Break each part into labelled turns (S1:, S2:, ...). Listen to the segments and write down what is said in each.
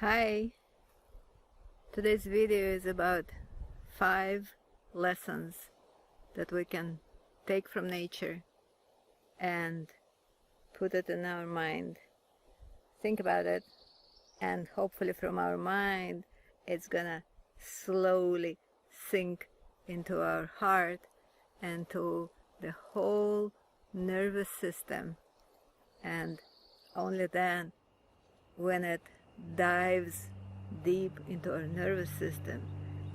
S1: Hi, today's video is about 5 lessons that we can take from nature and put it in our mind. Think about it, and hopefully from our mind it's gonna slowly sink into our heart and to the whole nervous system, and only then, when it dives deep into our nervous system,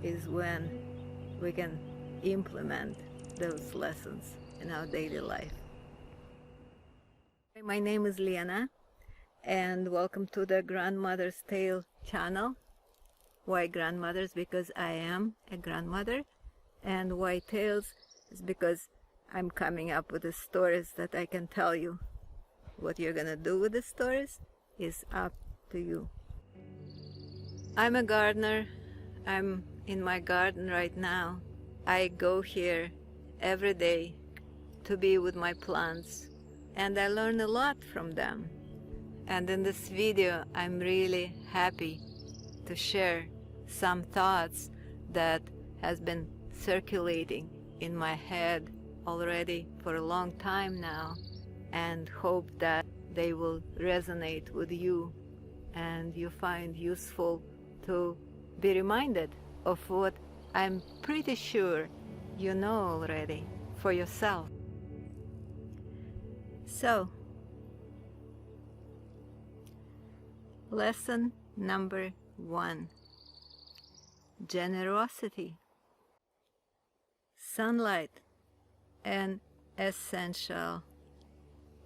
S1: is when we can implement those lessons in our daily life. My name is Lena, and welcome to the Grandmother's Tale channel. Why grandmothers? Because I am a grandmother. And why tales? Is because I'm coming up with the stories that I can tell you. What you're gonna do with the stories is up to you. I'm a gardener. I'm in my garden right now. I go here every day to be with my plants, and I learn a lot from them. And in this video, I'm really happy to share some thoughts that has been circulating in my head already for a long time now, and hope that they will resonate with you and you find useful to be reminded of what I'm pretty sure you know already for yourself. So, lesson number 1: generosity. Sunlight, an essential,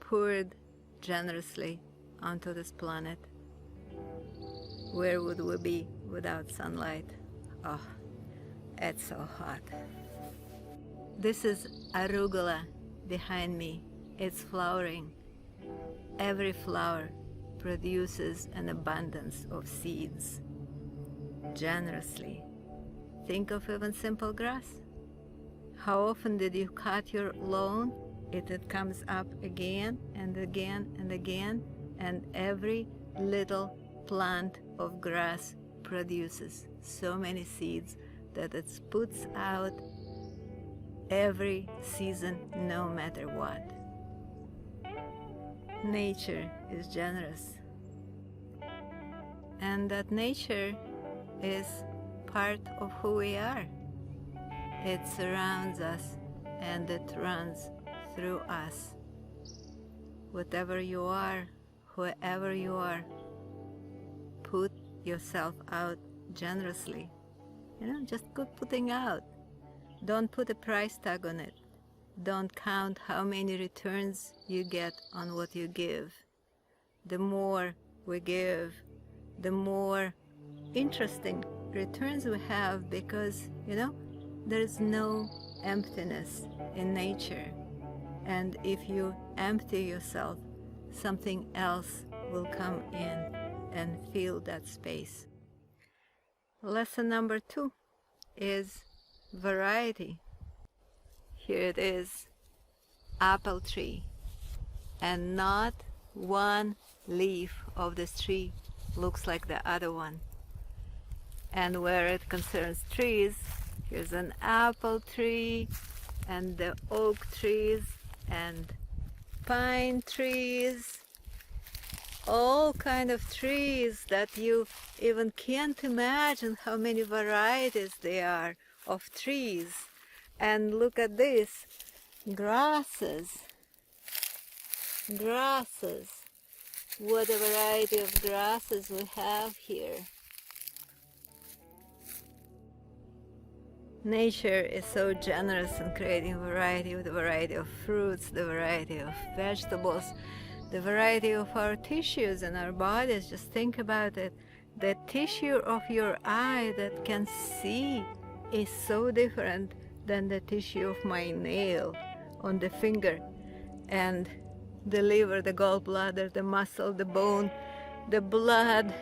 S1: poured generously onto this planet. Where would we be without sunlight? Oh, it's so hot. This is arugula behind me. It's flowering. Every flower produces an abundance of seeds. Generously. Think of even simple grass. How often did you cut your lawn? It comes up again and again and again, and every little plant of grass produces so many seeds that it puts out every season, no matter what. Nature is generous, and that nature is part of who we are. It surrounds us and it runs through us. Whatever you are, whoever you are, put yourself out generously. Just good putting out. Don't put a price tag on it. Don't count how many returns you get on what you give. The more we give, the more interesting returns we have, because there is no emptiness in nature. And if you empty yourself, something else will come in and fill that space. Lesson number 2 is variety. Here it is, apple tree, and not one leaf of this tree looks like the other one. And where it concerns trees, here's an apple tree, and the oak trees, and pine trees, all kind of trees that you even can't imagine how many varieties there are of trees. And look at this, grasses. What a variety of grasses we have here. Nature is so generous in creating variety, with the variety of fruits, the variety of vegetables, the variety of our tissues in our bodies. Just think about it. The tissue of your eye that can see is so different than the tissue of my nail on the finger. And the liver, the gallbladder, the muscle, the bone, the blood.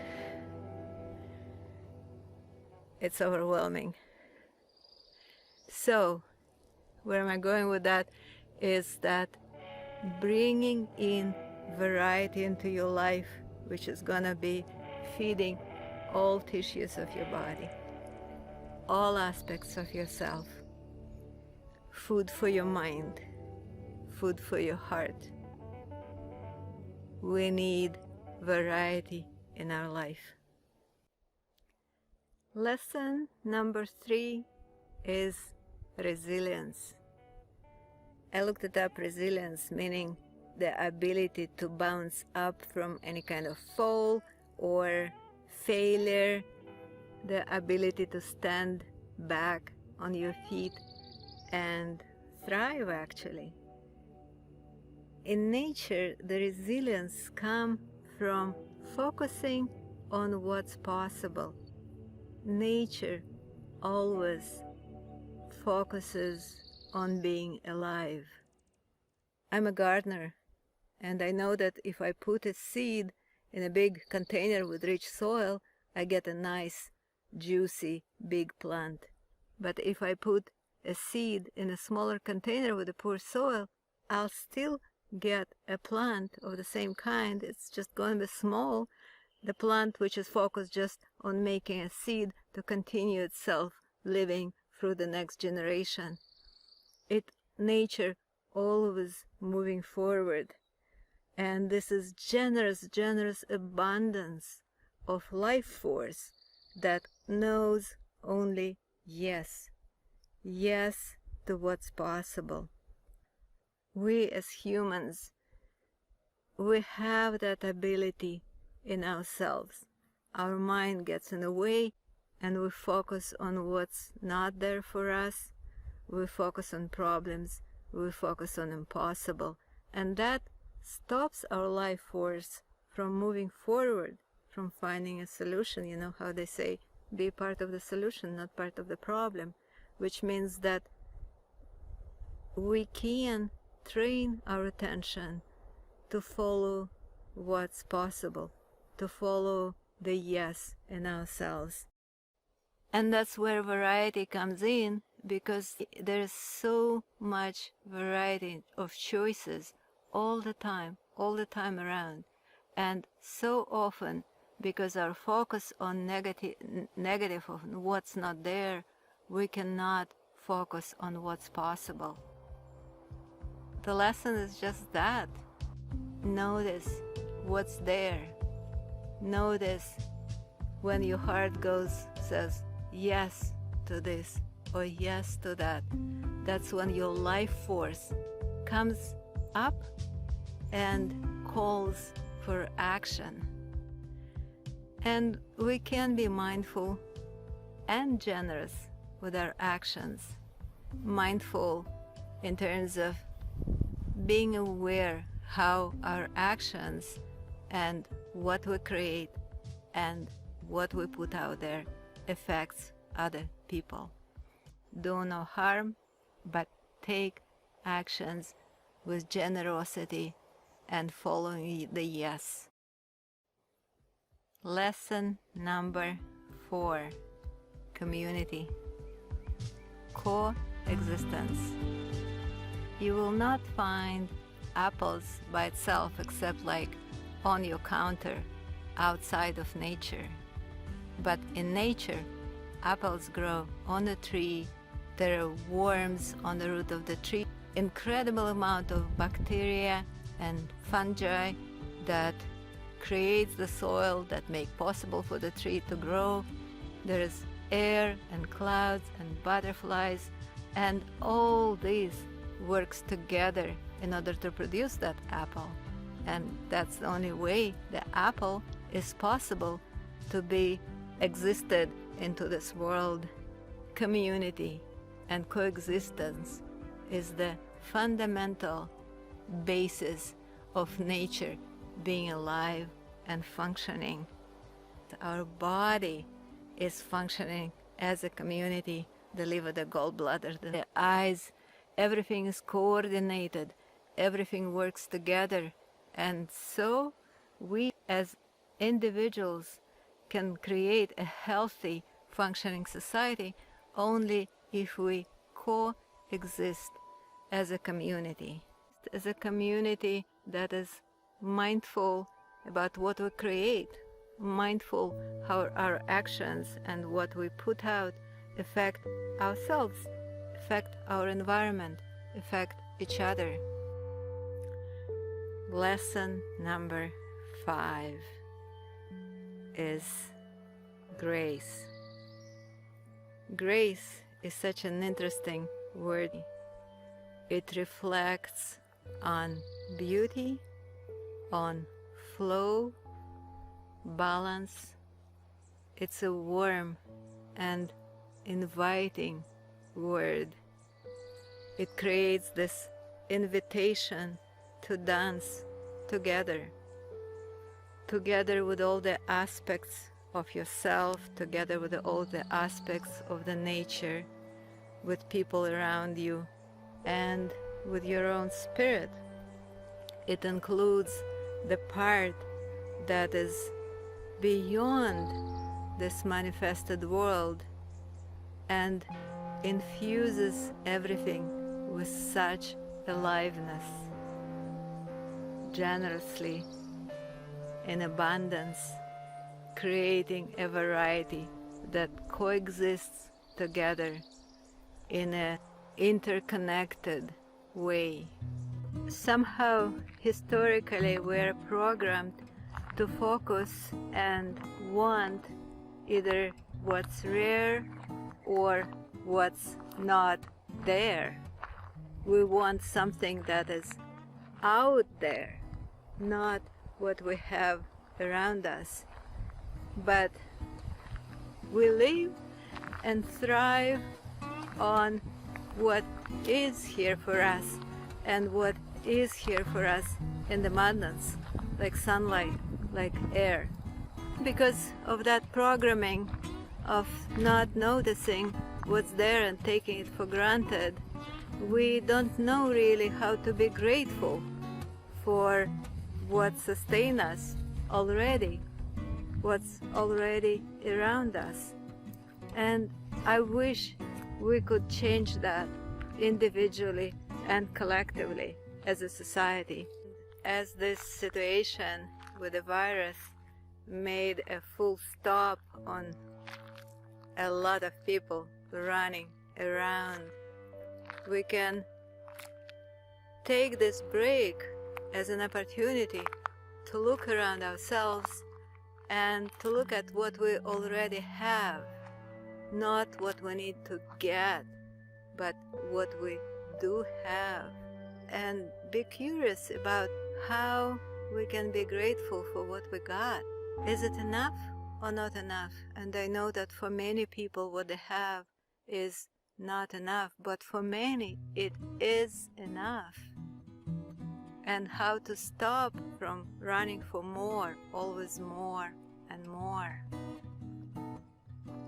S1: It's overwhelming. So, where am I going with that? Is that bringing in variety into your life, which is gonna be feeding all tissues of your body, all aspects of yourself. Food for your mind, food for your heart. We need variety in our life. Lesson number 3 is resilience. I looked it up, resilience meaning the ability to bounce up from any kind of fall or failure, the ability to stand back on your feet and thrive actually. In nature, the resilience comes from focusing on what's possible. Nature always focuses on being alive. I'm a gardener, and I know that if I put a seed in a big container with rich soil, I get a nice, juicy, big plant. But if I put a seed in a smaller container with a poor soil, I'll still get a plant of the same kind. It's just going to be small. The plant which is focused just on making a seed to continue itself living through the next generation. Nature always moving forward. And this is generous abundance of life force that knows only yes. Yes to what's possible. We as humans, we have that ability in ourselves. Our mind gets in the way and we focus on what's not there for us. We focus on problems. We focus on impossible. And that stops our life force from moving forward, from finding a solution. You know how they say, be part of the solution, not part of the problem, which means that we can train our attention to follow what's possible, to follow the yes in ourselves. And that's where variety comes in, because there's so much variety of choices all the time around. And so often, because our focus on negative of what's not there, we cannot focus on what's possible. The lesson is just that. Notice what's there. Notice when your heart says yes to this or yes to that. That's when your life force comes up and calls for action. And we can be mindful and generous with our actions. Mindful in terms of being aware how our actions and what we create and what we put out there affects other people. Do no harm, but take actions with generosity and following the yes. Lesson number 4, community. Coexistence. You will not find apples by itself except like on your counter outside of nature. But in nature, apples grow on a tree. There are worms on the root of the tree. Incredible amount of bacteria and fungi that creates the soil that make possible for the tree to grow. There is air and clouds and butterflies, and all these works together in order to produce that apple. And that's the only way the apple is possible to be existed into this world. Community and coexistence is the fundamental basis of nature being alive and functioning. Our body is functioning as a community. The liver, the gallbladder, the eyes, everything is coordinated, everything works together. And so we as individuals can create a healthy, functioning society only if we coexist as a community. As a community that is mindful about what we create, mindful how our actions and what we put out affect ourselves, affect our environment, affect each other. Lesson number 5 is grace. Grace is such an interesting word. It reflects on beauty, on flow, balance. It's a warm and inviting word. It creates this invitation to dance together with all the aspects of yourself, together with all the aspects of the nature, with people around you, and with your own spirit. It includes the part that is beyond this manifested world and infuses everything with such aliveness, generously, in abundance, creating a variety that coexists together in an interconnected way. Somehow, historically, we're programmed to focus and want either what's rare or what's not there. We want something that is out there, not what we have around us. But we live and thrive on what is here for us, and what is here for us in abundance, like sunlight, like air. Because of that programming of not noticing what's there and taking it for granted, we don't know really how to be grateful for what sustains us already, what's already around us. And I wish we could change that individually and collectively as a society. As this situation with the virus made a full stop on a lot of people running around, we can take this break as an opportunity to look around ourselves and to look at what we already have, not what we need to get, but what we do have, and be curious about how we can be grateful for what we got. Is it enough or not enough? And I know that for many people what they have is not enough, but for many it is enough. And how to stop from running for more, always more and more.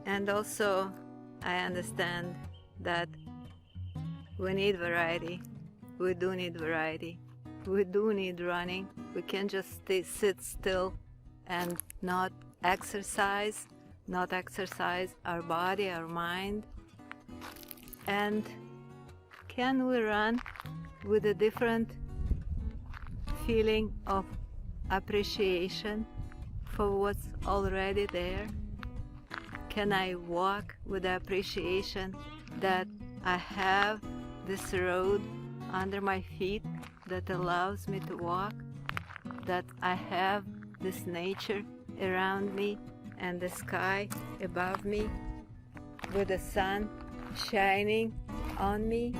S1: And also I understand that we need variety. We do need variety. We do need running. We can't just sit still and not exercise our body, our mind. And can we run with a different feeling of appreciation for what's already there? Can I walk with the appreciation that I have this road under my feet that allows me to walk, that I have this nature around me and the sky above me with the sun shining on me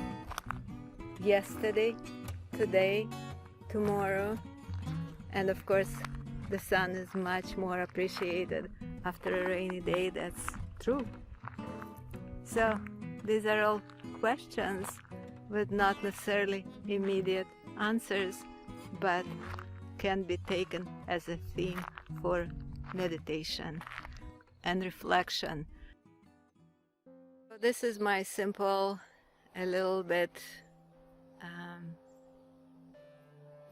S1: yesterday, today, tomorrow, and of course the sun is much more appreciated after a rainy day. That's true. So these are all questions with not necessarily immediate answers, but can be taken as a theme for meditation and reflection. So this is my simple, a little bit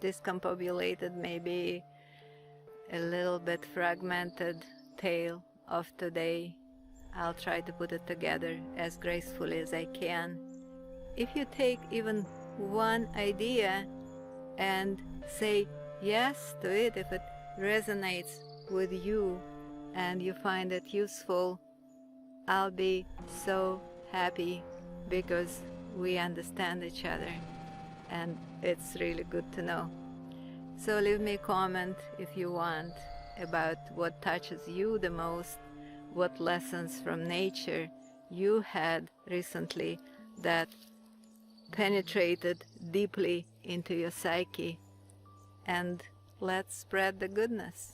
S1: discombobulated, maybe a little bit fragmented tale of today. I'll try to put it together as gracefully as I can. If you take even one idea and say yes to it, if it resonates with you and you find it useful, I'll be so happy, because we understand each other, and it's really good to know. So leave me a comment if you want about what touches you the most, what lessons from nature you had recently that penetrated deeply into your psyche, and let's spread the goodness.